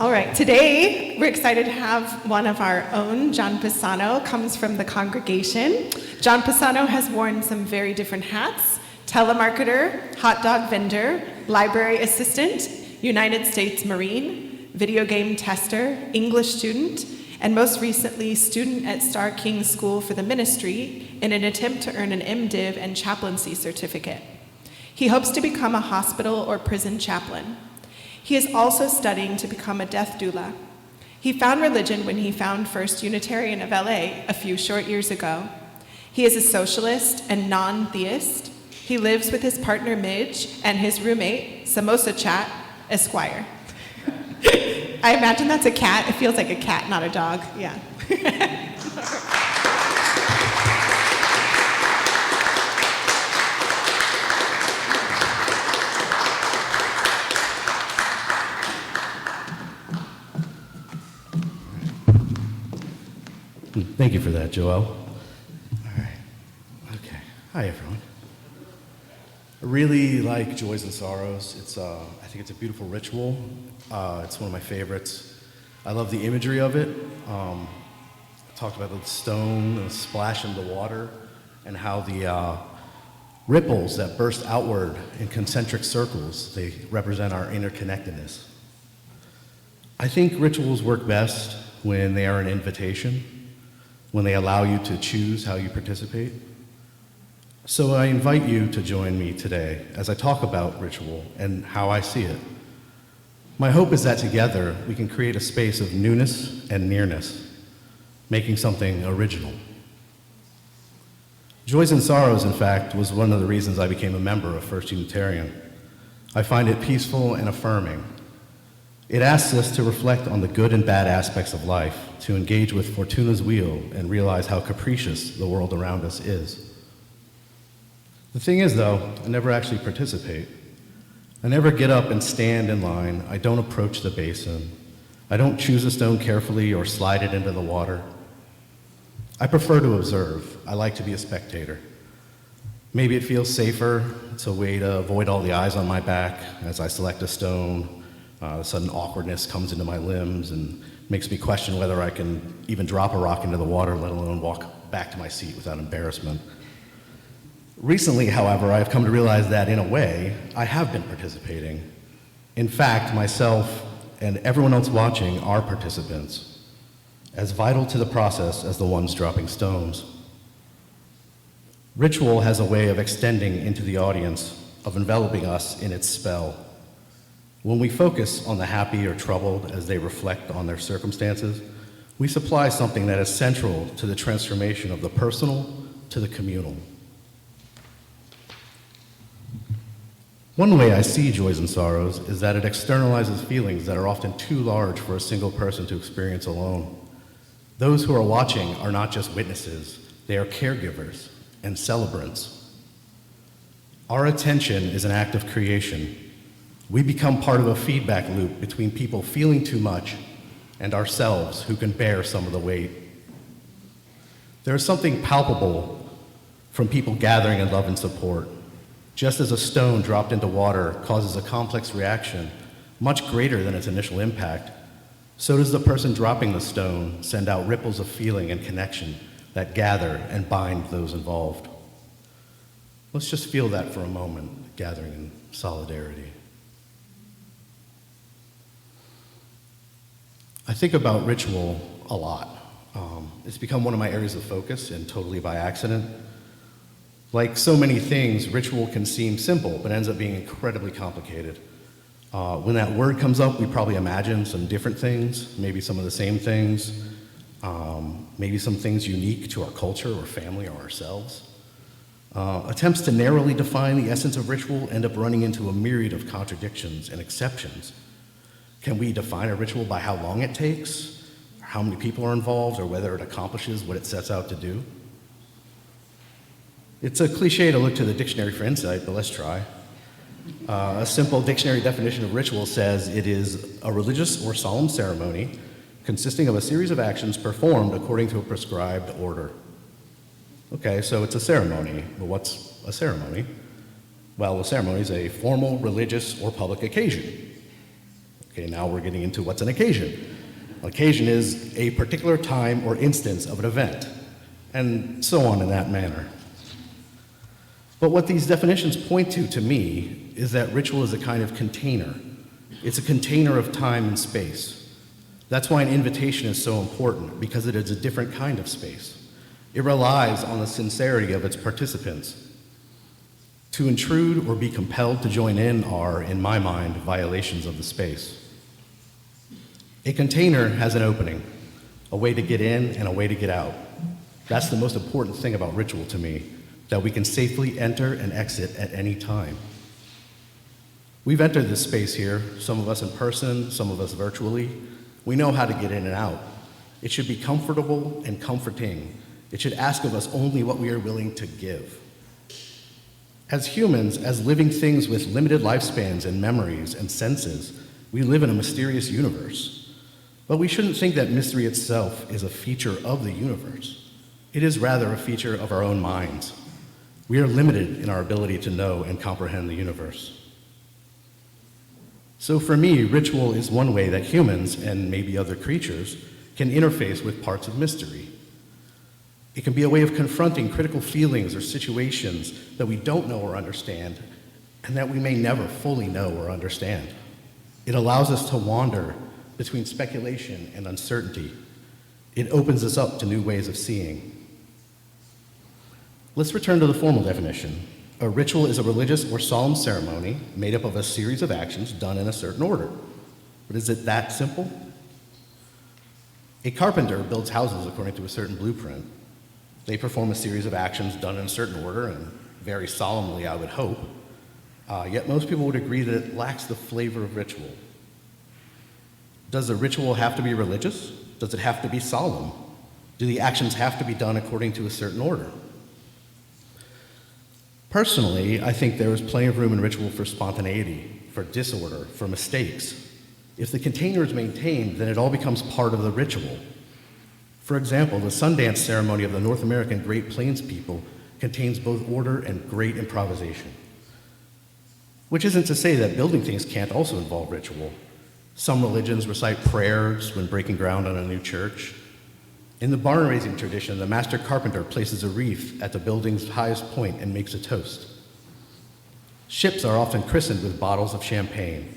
All right, today we're excited to have one of our own. John Pisano comes from the congregation. John Pisano has worn some very different hats: telemarketer, hot dog vendor, library assistant, United States Marine, video game tester, English student, and most recently, student at Star King School for the Ministry in an attempt to earn an MDiv and chaplaincy certificate. He hopes to become a hospital or prison chaplain. He is also studying to become a death doula. He found religion when he found First Unitarian of LA a few short years ago. He is a socialist and non-theist. He lives with his partner Midge and his roommate, Samosa Chat, Esquire. I imagine that's a cat. It feels like a cat, not a dog. Yeah. Thank you for that, Joelle. All right. Okay. Hi, everyone. I really like Joys and Sorrows. I think it's a beautiful ritual. It's one of my favorites. I love the imagery of it. I talked about the stone, the splash in the water, and how the ripples that burst outward in concentric circles, they represent our interconnectedness. I think rituals work best when they are an invitation, when they allow you to choose how you participate. So I invite you to join me today as I talk about ritual and how I see it. My hope is that together we can create a space of newness and nearness, making something original. Joys and Sorrows, in fact, was one of the reasons I became a member of First Unitarian. I find it peaceful and affirming. It asks us to reflect on the good and bad aspects of life, to engage with Fortuna's wheel and realize how capricious the world around us is. The thing is, though, I never actually participate. I never get up and stand in line. I don't approach the basin. I don't choose a stone carefully or slide it into the water. I prefer to observe. I like to be a spectator. Maybe it feels safer. It's a way to avoid all the eyes on my back as I select a stone. The sudden awkwardness comes into my limbs and makes me question whether I can even drop a rock into the water, let alone walk back to my seat without embarrassment. Recently, however, I have come to realize that, in a way, I have been participating. In fact, myself and everyone else watching are participants, as vital to the process as the ones dropping stones. Ritual has a way of extending into the audience, of enveloping us in its spell. When we focus on the happy or troubled as they reflect on their circumstances, we supply something that is central to the transformation of the personal to the communal. One way I see Joys and Sorrows is that it externalizes feelings that are often too large for a single person to experience alone. Those who are watching are not just witnesses, they are caregivers and celebrants. Our attention is an act of creation. We become part of a feedback loop between people feeling too much and ourselves who can bear some of the weight. There is something palpable from people gathering in love and support. Just as a stone dropped into water causes a complex reaction much greater than its initial impact, so does the person dropping the stone send out ripples of feeling and connection that gather and bind those involved. Let's just feel that for a moment, gathering in solidarity. I think about ritual a lot. It's become one of my areas of focus, and totally by accident. Like so many things, ritual can seem simple, but ends up being incredibly complicated. When that word comes up, we probably imagine some different things, maybe some of the same things, maybe some things unique to our culture or family or ourselves. Attempts to narrowly define the essence of ritual end up running into a myriad of contradictions and exceptions. Can we define a ritual by how long it takes, or how many people are involved, or whether it accomplishes what it sets out to do? It's a cliche to look to the dictionary for insight, but let's try. A simple dictionary definition of ritual says it is a religious or solemn ceremony consisting of a series of actions performed according to a prescribed order. Okay, so it's a ceremony. Well, what's a ceremony? Well, a ceremony is a formal, religious, or public occasion. Okay, now we're getting into what's an occasion. An occasion is a particular time or instance of an event, and so on in that manner. But what these definitions point to me, is that ritual is a kind of container. It's a container of time and space. That's why an invitation is so important, because it is a different kind of space. It relies on the sincerity of its participants. To intrude or be compelled to join in are, in my mind, violations of the space. A container has an opening, a way to get in and a way to get out. That's the most important thing about ritual to me, that we can safely enter and exit at any time. We've entered this space here, some of us in person, some of us virtually. We know how to get in and out. It should be comfortable and comforting. It should ask of us only what we are willing to give. As humans, as living things with limited lifespans and memories and senses, we live in a mysterious universe. But we shouldn't think that mystery itself is a feature of the universe. It is rather a feature of our own minds. We are limited in our ability to know and comprehend the universe. So for me, ritual is one way that humans, and maybe other creatures, can interface with parts of mystery. It can be a way of confronting critical feelings or situations that we don't know or understand, and that we may never fully know or understand. It allows us to wander between speculation and uncertainty. It opens us up to new ways of seeing. Let's return to the formal definition. A ritual is a religious or solemn ceremony made up of a series of actions done in a certain order. But is it that simple? A carpenter builds houses according to a certain blueprint. They perform a series of actions done in a certain order, and very solemnly, I would hope. Yet most people would agree that it lacks the flavor of ritual. Does the ritual have to be religious? Does it have to be solemn? Do the actions have to be done according to a certain order? Personally, I think there is plenty of room in ritual for spontaneity, for disorder, for mistakes. If the container is maintained, then it all becomes part of the ritual. For example, the Sundance ceremony of the North American Great Plains people contains both order and great improvisation. Which isn't to say that building things can't also involve ritual. Some religions recite prayers when breaking ground on a new church. In the barn raising tradition, the master carpenter places a wreath at the building's highest point and makes a toast. Ships are often christened with bottles of champagne.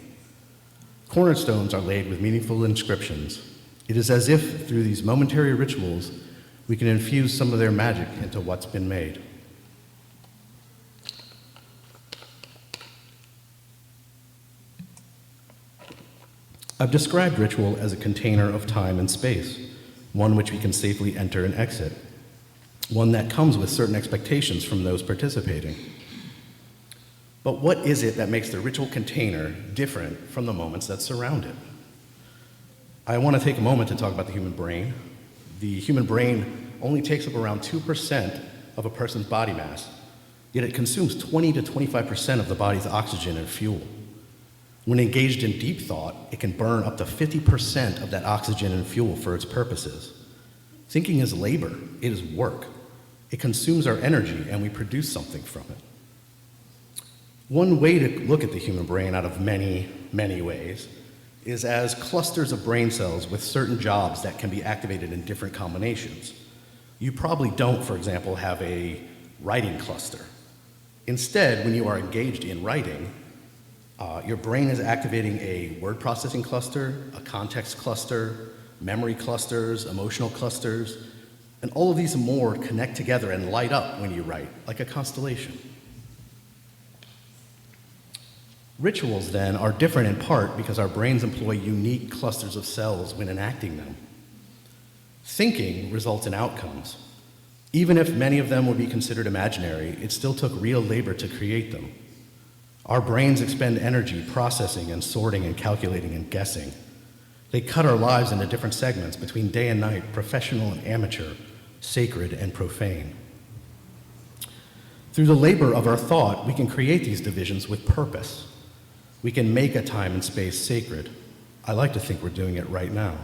Cornerstones are laid with meaningful inscriptions. It is as if, through these momentary rituals, we can infuse some of their magic into what's been made. I've described ritual as a container of time and space, one which we can safely enter and exit, one that comes with certain expectations from those participating. But what is it that makes the ritual container different from the moments that surround it? I want to take a moment to talk about the human brain. The human brain only takes up around 2% of a person's body mass, yet it consumes 20 to 25% of the body's oxygen and fuel. When engaged in deep thought, it can burn up to 50% of that oxygen and fuel for its purposes. Thinking is labor, it is work. It consumes our energy and we produce something from it. One way to look at the human brain out of many, many ways is as clusters of brain cells with certain jobs that can be activated in different combinations. You probably don't, for example, have a writing cluster. Instead, when you are engaged in writing, your brain is activating a word processing cluster, a context cluster, memory clusters, emotional clusters, and all of these and more connect together and light up when you write, like a constellation. Rituals, then, are different in part because our brains employ unique clusters of cells when enacting them. Thinking results in outcomes. Even if many of them would be considered imaginary, it still took real labor to create them. Our brains expend energy processing and sorting and calculating and guessing. They cut our lives into different segments between day and night, professional and amateur, sacred and profane. Through the labor of our thought, we can create these divisions with purpose. We can make a time and space sacred. I like to think we're doing it right now.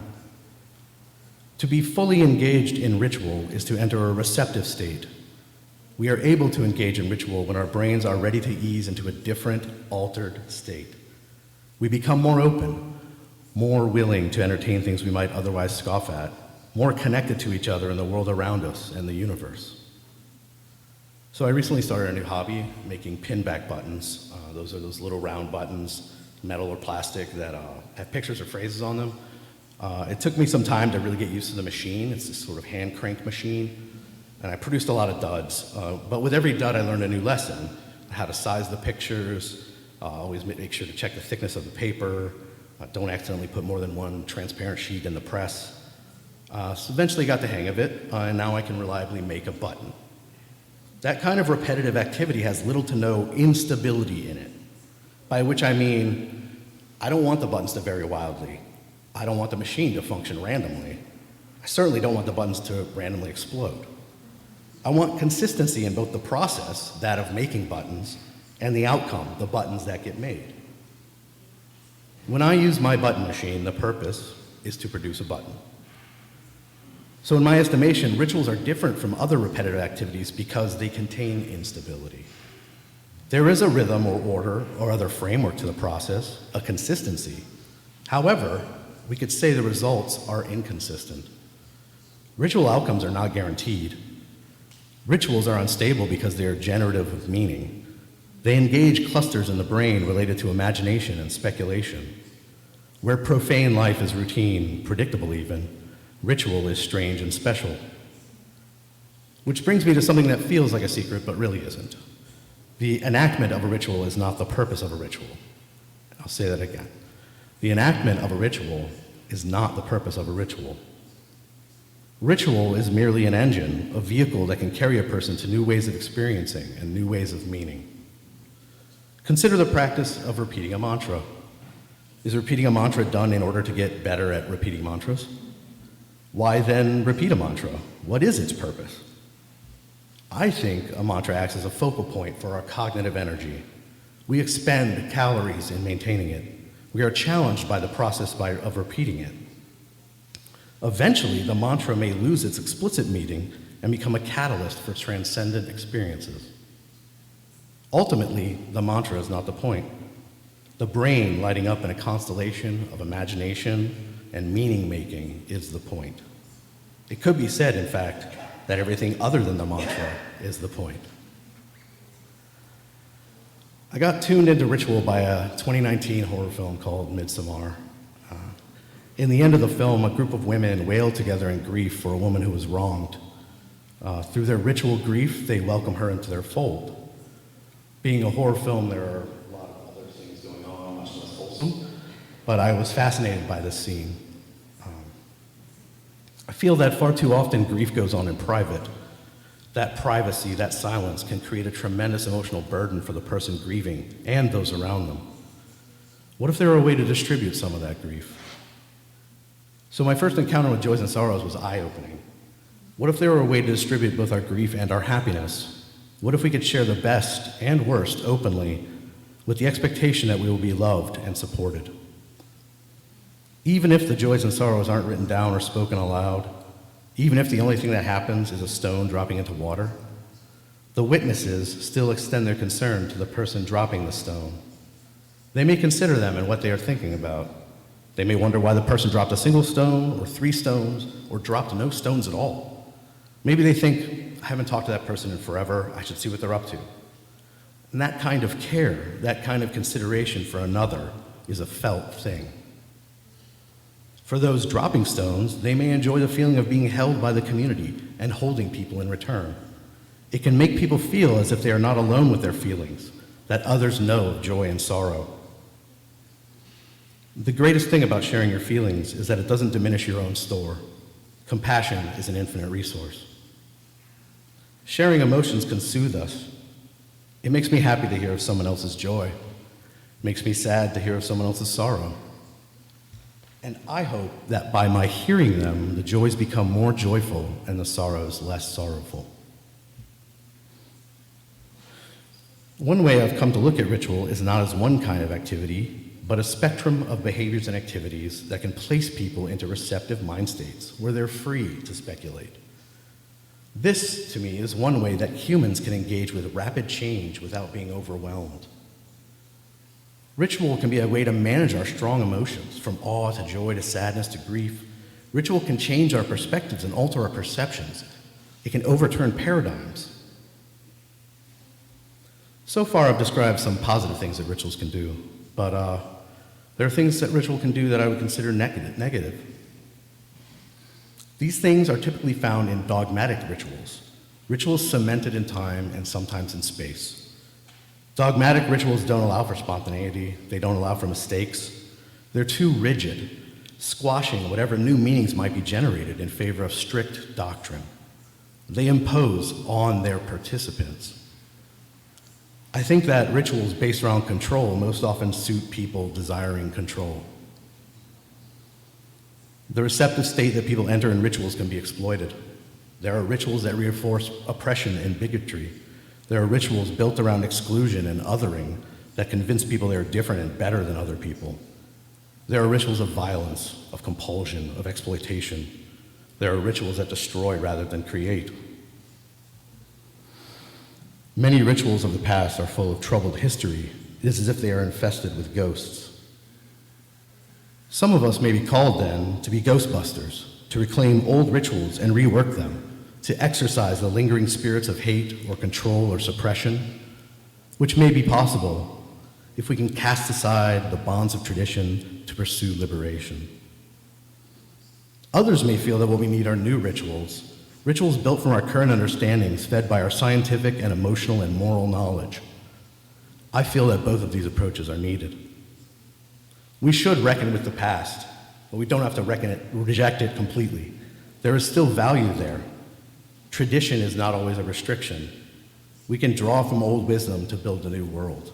To be fully engaged in ritual is to enter a receptive state. We are able to engage in ritual when our brains are ready to ease into a different, altered state. We become more open. more willing to entertain things we might otherwise scoff at, more connected to each other and the world around us and the universe. So I recently started a new hobby, making pinback buttons. Those are those little round buttons, metal or plastic, that have pictures or phrases on them. It took me some time to really get used to the machine. It's this sort of hand crank machine. And I produced a lot of duds. But with every dud, I learned a new lesson. How to size the pictures, always make sure to check the thickness of the paper, don't accidentally put more than one transparent sheet in the press. So eventually got the hang of it, and now I can reliably make a button. That kind of repetitive activity has little to no instability in it, by which I mean, I don't want the buttons to vary wildly. I don't want the machine to function randomly. I certainly don't want the buttons to randomly explode. I want consistency in both the process, that of making buttons, and the outcome, the buttons that get made. When I use my button machine, the purpose is to produce a button. So in my estimation, rituals are different from other repetitive activities because they contain instability. There is a rhythm or order or other framework to the process, a consistency. However, we could say the results are inconsistent. Ritual outcomes are not guaranteed. Rituals are unstable because they are generative of meaning. They engage clusters in the brain related to imagination and speculation. Where profane life is routine, predictable even, ritual is strange and special. Which brings me to something that feels like a secret but really isn't. The enactment of a ritual is not the purpose of a ritual. I'll say that again. The enactment of a ritual is not the purpose of a ritual. Ritual is merely an engine, a vehicle that can carry a person to new ways of experiencing and new ways of meaning. Consider the practice of repeating a mantra. Is repeating a mantra done in order to get better at repeating mantras? Why then repeat a mantra? What is its purpose? I think a mantra acts as a focal point for our cognitive energy. We expend calories in maintaining it. We are challenged by the process of repeating it. Eventually, the mantra may lose its explicit meaning and become a catalyst for transcendent experiences. Ultimately, the mantra is not the point. The brain lighting up in a constellation of imagination and meaning-making is the point. It could be said, in fact, that everything other than the mantra is the point. I got tuned into ritual by a 2019 horror film called Midsommar. In the end of the film, a group of women wail together in grief for a woman who was wronged. Through their ritual grief, they welcome her into their fold. Being a horror film, there are a lot of other things going on, much less wholesome, but I was fascinated by this scene. I feel that far too often grief goes on in private. That privacy, that silence can create a tremendous emotional burden for the person grieving and those around them. What if there were a way to distribute some of that grief? So my first encounter with joys and sorrows was eye-opening. What if there were a way to distribute both our grief and our happiness? What if we could share the best and worst openly with the expectation that we will be loved and supported? Even if the joys and sorrows aren't written down or spoken aloud, even if the only thing that happens is a stone dropping into water, the witnesses still extend their concern to the person dropping the stone. They may consider them and what they are thinking about. They may wonder why the person dropped a single stone or 3 stones or dropped no stones at all. Maybe they think, I haven't talked to that person in forever, I should see what they're up to. And that kind of care, that kind of consideration for another is a felt thing. For those dropping stones, they may enjoy the feeling of being held by the community and holding people in return. It can make people feel as if they are not alone with their feelings, that others know of joy and sorrow. The greatest thing about sharing your feelings is that it doesn't diminish your own store. Compassion is an infinite resource. Sharing emotions can soothe us. It makes me happy to hear of someone else's joy. It makes me sad to hear of someone else's sorrow. And I hope that by my hearing them, the joys become more joyful and the sorrows less sorrowful. One way I've come to look at ritual is not as one kind of activity, but a spectrum of behaviors and activities that can place people into receptive mind states where they're free to speculate. This, to me, is one way that humans can engage with rapid change without being overwhelmed. Ritual can be a way to manage our strong emotions, from awe to joy to sadness to grief. Ritual can change our perspectives and alter our perceptions. It can overturn paradigms. So far, I've described some positive things that rituals can do, but there are things that ritual can do that I would consider negative. These things are typically found in dogmatic rituals, rituals cemented in time and sometimes in space. Dogmatic rituals don't allow for spontaneity, they don't allow for mistakes. They're too rigid, squashing whatever new meanings might be generated in favor of strict doctrine. They impose on their participants. I think that rituals based around control most often suit people desiring control. The receptive state that people enter in rituals can be exploited. There are rituals that reinforce oppression and bigotry. There are rituals built around exclusion and othering that convince people they are different and better than other people. There are rituals of violence, of compulsion, of exploitation. There are rituals that destroy rather than create. Many rituals of the past are full of troubled history. It is as if they are infested with ghosts. Some of us may be called then to be ghostbusters, to reclaim old rituals and rework them, to exorcise the lingering spirits of hate or control or suppression, which may be possible if we can cast aside the bonds of tradition to pursue liberation. Others may feel that what we need are new rituals, rituals built from our current understandings, fed by our scientific and emotional and moral knowledge. I feel that both of these approaches are needed. We should reckon with the past, but we don't have to reject it completely. There is still value there. Tradition is not always a restriction. We can draw from old wisdom to build a new world.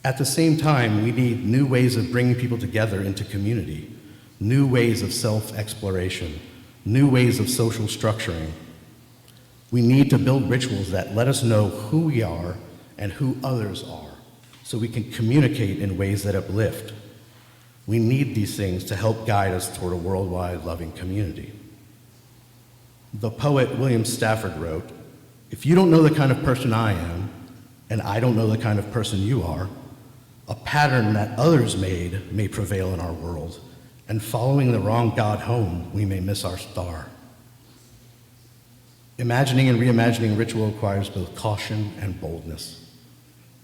At the same time, we need new ways of bringing people together into community, new ways of self-exploration, new ways of social structuring. We need to build rituals that let us know who we are and who others are, so we can communicate in ways that uplift. We need these things to help guide us toward a worldwide loving community. The poet William Stafford wrote, "If you don't know the kind of person I am, and I don't know the kind of person you are, a pattern that others made may prevail in our world, and following the wrong God home, we may miss our star." Imagining and reimagining ritual requires both caution and boldness.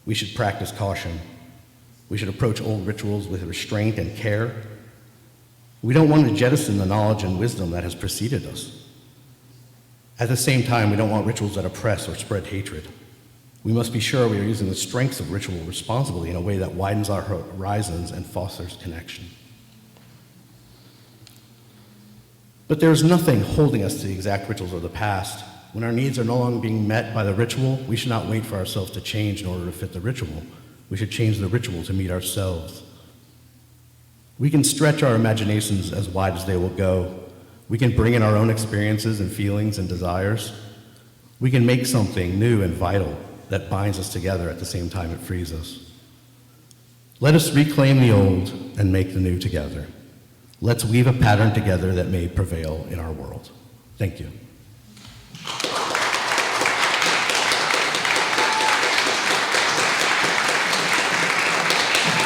We should practice caution. We should approach old rituals with restraint and care. We don't want to jettison the knowledge and wisdom that has preceded us. At the same time, we don't want rituals that oppress or spread hatred. We must be sure we are using the strengths of ritual responsibly in a way that widens our horizons and fosters connection. But there is nothing holding us to the exact rituals of the past. When our needs are no longer being met by the ritual, we should not wait for ourselves to change in order to fit the ritual. We should change the ritual to meet ourselves. We can stretch our imaginations as wide as they will go. We can bring in our own experiences and feelings and desires. We can make something new and vital that binds us together at the same time it frees us. Let us reclaim the old and make the new together. Let's weave a pattern together that may prevail in our world. Thank you.